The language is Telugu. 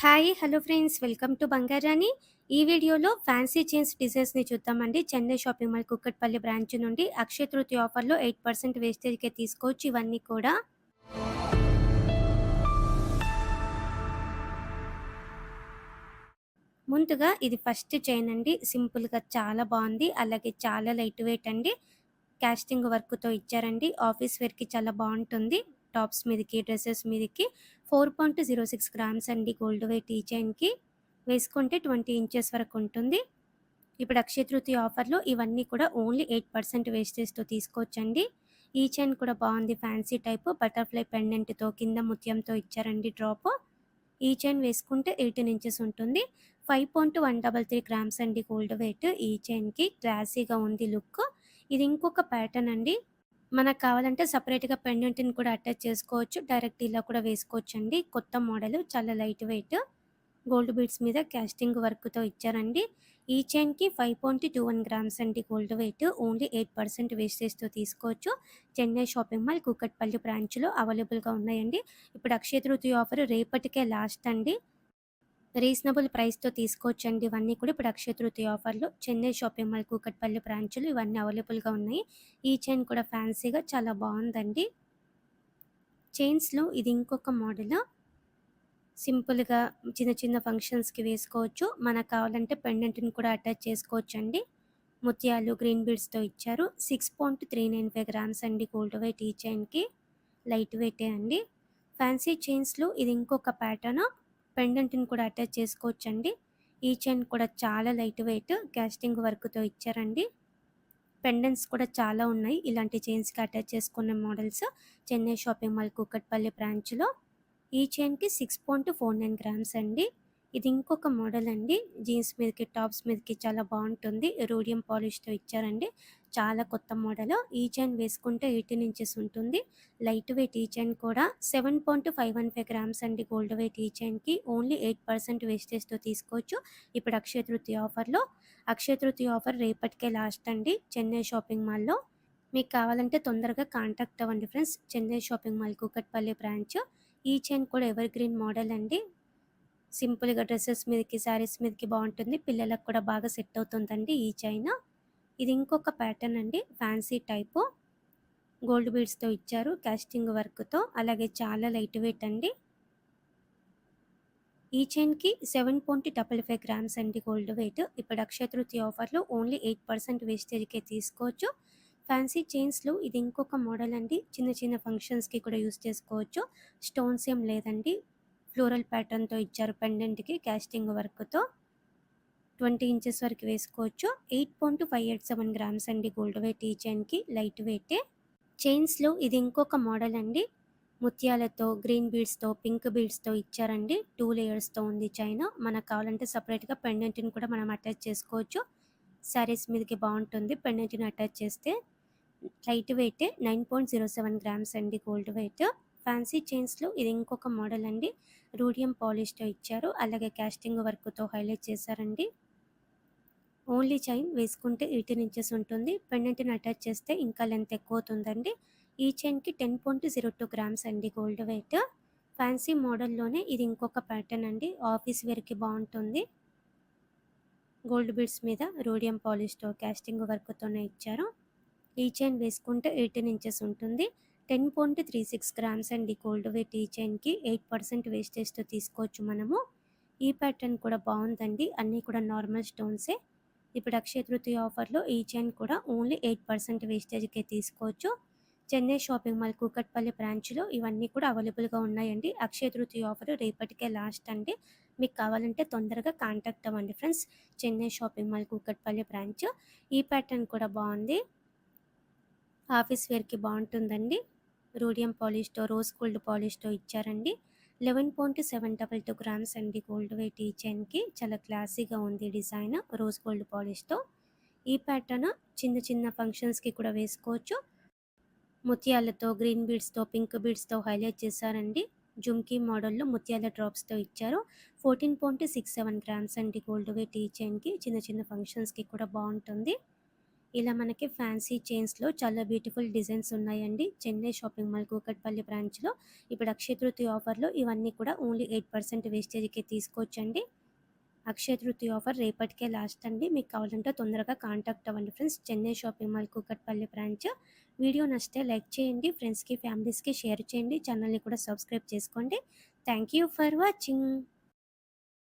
Hi! Hello friends. Welcome to Bangarani. ఈ వీడియోలో ఫ్యాన్సీ చైన్స్ డిజైన్స్‌ని చూద్దామండి. Chennai shopping mall Kukatpally branch నుండి అక్షయ తృతీయ ఆఫర్‌లో 8% వేస్టేజ్‌కే తీసుకోవచ్చు ఇవన్నీ కూడా. ముందుగా ఇది ఫస్ట్ చైన్ అండి. సింపుల్‌గా చాలా బావుంది. అలాగే చాలా లైట్ వెయిట్ అండి. కాస్టింగ్ వర్క్‌తో ఇచ్చారండి. ఆఫీస్ వేర్‌కి చాలా బావుంటుంది. టాప్స్ మీదకి, డ్రెసెస్ మీదకి 4.06 గ్రామ్స్ అండి గోల్డ్ వెయిట్ ఈ చైన్‌కి. వేసుకుంటే 20 ఇంచెస్ వరకు ఉంటుంది. ఇప్పుడు అక్షయ తృతీయ ఆఫర్‌లో ఇవన్నీ కూడా ఓన్లీ 8% వేస్టేజ్‌తో తీసుకోవచ్చండి. ఈ చైన్ కూడా బావుంది. ఫ్యాన్సీ టైపు బటర్‌ఫ్లై పెండెంట్‌తో కింద ముత్యంతో ఇచ్చారండి డ్రాప్. ఈ చైన్ వేసుకుంటే 18 ఇంచెస్ ఉంటుంది. 5.133 గ్రామ్స్ అండి గోల్డ్ వెయిట్ ఈ చైన్‌కి. క్లాసీగా ఉంది లుక్. ఇది ఇంకొక ప్యాటర్న్ అండి. మనకు కావాలంటే సెపరేట్‌గా పెండెంట్‌ని కూడా అటాచ్ చేసుకోవచ్చు. డైరెక్ట్ ఇలా కూడా వేసుకోవచ్చండి. కొత్త మోడల్ చాలా లైట్ వెయిట్. గోల్డ్ బీడ్స్ మీద కాస్టింగ్ వర్క్‌తో ఇచ్చారండి. ఈ చైన్‌కి 5.21 గ్రామ్స్ అండి గోల్డ్ వెయిట్. ఓన్లీ 8% వేస్టేజ్‌తో తీసుకోవచ్చు. చెన్నై షాపింగ్ మాల్ కూకట్పల్లి బ్రాంచ్‌లో అవైలబుల్‌గా ఉన్నాయండి. ఇప్పుడు అక్షయ తృతీయ ఆఫర్ రేపటికే లాస్ట్ అండి. రీజనబుల్ ప్రైస్‌తో తీసుకోవచ్చండి ఇవన్నీ కూడా. ఇప్పుడు అక్షయ తృతీయ ఆఫర్‌లో చెన్నై షాపింగ్ మాల్ కూకట్పల్లి బ్రాంచ్‌లో ఇవన్నీ అవైలబుల్‌గా ఉన్నాయి. ఈ చైన్ కూడా ఫ్యాన్సీగా చాలా బావుందండి. చైన్స్‌లో ఇది ఇంకొక మోడల్. సింపుల్‌గా చిన్న చిన్న ఫంక్షన్స్‌కి వేసుకోవచ్చు. మనకు కావాలంటే పెండెంట్‌ని కూడా అటాచ్ చేసుకోవచ్చండి. ముత్యాలు, గ్రీన్ బీడ్స్‌తో ఇచ్చారు. 6.395 గ్రామ్స్ అండి గోల్డ్ వెయిట్ ఈ చైన్‌కి. లైట్ వెయిటే అండి. ఫ్యాన్సీ చైన్స్‌లో ఇది ఇంకొక ప్యాటర్న్. పెండెంట్‌ని కూడా అటాచ్ చేసుకోవచ్చండి. ఈ చైన్ కూడా చాలా లైట్ వెయిట్ కాస్టింగ్ వర్క్‌తో ఇచ్చారండి. పెండెంట్స్ కూడా చాలా ఉన్నాయి. ఇలాంటి చైన్స్‌కి అటాచ్ చేసుకునే models Chennai shopping mall Kukatpally బ్రాంచ్‌లో. ఈ చైన్‌కి 6.49 గ్రామ్స్ అండి. ఇది ఇంకొక మోడల్ అండి. జీన్స్ మీదకి, టాప్స్ మీదకి చాలా బావుంటుంది. రోడియం పాలిష్‌తో ఇచ్చారండి. చాలా కొత్త మోడల్. ఈ చైన్ వేసుకుంటే 18 ఇంచెస్ ఉంటుంది. లైట్ వెయిట్ ఈ చైన్ కూడా 7.515 గ్రామ్స్ అండి గోల్డ్ వెయిట్ ఈ చైన్‌కి. ఓన్లీ 8% వేస్టేజ్‌తో తీసుకోవచ్చు. ఇప్పుడు అక్షయ తృతీయ ఆఫర్‌లో. అక్షయ తృతీయ ఆఫర్ రేపటికే లాస్ట్ అండి చెన్నై షాపింగ్ మాల్‌లో. మీకు కావాలంటే తొందరగా కాంటాక్ట్ అవ్వండి friends. Chennai shopping mall Kukatpally branch. ఈ చైన్ కూడా ఎవర్ గ్రీన్ మోడల్ అండి. సింపుల్‌గా డ్రెసెస్ మీదకి, శారీస్ మీదకి బావుంటుంది. పిల్లలకు కూడా బాగా సెట్ అవుతుందండి ఈ చైన్. ఇది ఇంకొక ప్యాటర్న్ అండి. Fancy type. గోల్డ్ బీడ్స్‌తో ఇచ్చారు. కాస్టింగ్ వర్క్‌తో. అలాగే చాలా లైట్ వెయిట్ అండి. ఈ చైన్‌కి 7.55 గ్రామ్స్ అండి గోల్డ్ వెయిట్. ఇప్పుడు అక్షయ తృతీయ ఆఫర్‌లో ఓన్లీ 8% వేస్టేజ్‌కే తీసుకోవచ్చు. ఫ్యాన్సీ చైన్స్‌లో ఇది ఇంకొక మోడల్ అండి. చిన్న చిన్న ఫంక్షన్స్‌కి కూడా యూజ్ చేసుకోవచ్చు. స్టోన్స్ ఏం లేదండి. ఫ్లోరల్ ప్యాటర్న్‌తో ఇచ్చారు పెండెంట్‌కి కాస్టింగ్ వర్క్‌తో. 20 ఇంచెస్ వరకు వేసుకోవచ్చు. 8.587 గ్రామ్స్ అండి గోల్డ్ వెయిట్ ఈ చైన్‌కి. లైట్ వెయిటే. చైన్స్‌లో ఇది ఇంకొక మోడల్ అండి. ముత్యాలతో, గ్రీన్ బీడ్స్‌తో, పింక్ బీడ్స్‌తో ఇచ్చారండి. 2 లేయర్స్‌తో ఉంది చైన్. మనకు కావాలంటే సెపరేట్‌గా పెండెంట్‌ని కూడా మనం అటాచ్ చేసుకోవచ్చు. శారీస్ మీదకి బావుంటుంది పెండెంట్‌ని అటాచ్ చేస్తే. లైట్ వెయిటే 9.07 గ్రామ్స్ అండి గోల్డ్ వెయిట్. ఫ్యాన్సీ చైన్స్‌లో ఇది ఇంకొక మోడల్ అండి. రూడియం పాలిష్‌తో ఇచ్చారు. అలాగే కాస్టింగ్ వర్క్‌తో హైలైట్ చేశారండి. ఓన్లీ చైన్ వేసుకుంటే 18 ఇంచెస్ ఉంటుంది. పెండెంట్‌ని అటాచ్ చేస్తే ఇంకా లెంత్ ఎక్కువవుతుందండి. ఈ చైన్‌కి 10.02 గ్రామ్స్ అండి గోల్డ్ వెయిట్. ఫ్యాన్సీ మోడల్‌లోనే ఇది ఇంకొక ప్యాటర్న్ అండి. ఆఫీస్ వేర్‌కి బావుంటుంది. గోల్డ్ బీడ్స్ మీద రోడియం పాలిష్‌తో కాస్టింగ్ వర్క్‌తోనే ఇచ్చారు. ఈ చైన్ వేసుకుంటే 18 ఇంచెస్ ఉంటుంది. 10.36 గ్రామ్స్ అండి గోల్డ్ వెయిట్ ఈ చైన్‌కి. 8% వేస్టేజ్‌తో తీసుకోవచ్చు మనము. ఈ ప్యాటర్న్ కూడా బావుందండి. అన్నీ కూడా నార్మల్ స్టోన్సే. ఇప్పుడు అక్షయ తృతీయ ఆఫర్‌లో ఈ చైన్ కూడా ఓన్లీ 8% వేస్టేజ్‌కే తీసుకోవచ్చు. చెన్నై షాపింగ్ మాల్ కూకట్పల్లి బ్రాంచ్‌లో ఇవన్నీ కూడా అవైలబుల్‌గా ఉన్నాయండి. అక్షయ తృతీయ ఆఫర్ రేపటికే లాస్ట్ అండి. మీకు కావాలంటే తొందరగా కాంటాక్ట్ అవ్వండి friends. Chennai shopping mall Kukatpally branch. ఈ ప్యాటర్న్ కూడా బావుంది. ఆఫీస్ వేర్‌కి బావుంటుందండి. రోడియం పాలిష్‌తో, రోజ్ గోల్డ్ పాలిష్‌తో ఇచ్చారండి. 11.722 గ్రామ్స్ అండి గోల్డ్ వెయిట్ ఈ చైన్‌కి. చాలా క్లాసీగా ఉంది డిజైన్ రోజ్ గోల్డ్ పాలిష్‌తో. ఈ ప్యాటర్న్ చిన్న చిన్న ఫంక్షన్స్‌కి కూడా వేసుకోవచ్చు. ముత్యాలతో, గ్రీన్ బీడ్స్‌తో, పింక్ బీడ్స్‌తో హైలైట్ చేశారండి. జుమ్కీ మోడల్‌లో ముత్యాల డ్రాప్స్‌తో ఇచ్చారు. 14.67 గ్రామ్స్ అండి గోల్డ్ వెయిట్ ఈ చైన్‌కి. చిన్న చిన్న ఫంక్షన్స్‌కి కూడా బావుంటుంది. ఇలా మనకి ఫ్యాన్సీ చైన్స్‌లో చాలా బ్యూటిఫుల్ డిజైన్స్ ఉన్నాయండి. చెన్నై షాపింగ్ మాల్ కూకట్పల్లి బ్రాంచ్‌లో. ఇప్పుడు అక్షయ తృతీయ ఆఫర్‌లో ఇవన్నీ కూడా ఓన్లీ 8% వేస్టేజ్‌కే తీసుకోవచ్చండి. అక్షయ తృతీయ ఆఫర్ రేపటికే లాస్ట్ అండి. మీకు కావాలంటే తొందరగా కాంటాక్ట్ అవ్వండి friends. Chennai shopping mall Kukatpally branch. Video నచ్చితే లైక్ చేయండి. ఫ్రెండ్స్‌కి, ఫ్యామిలీస్‌కి షేర్ చేయండి. ఛానల్‌ని కూడా సబ్స్క్రైబ్ చేసుకోండి. Thank you for watching.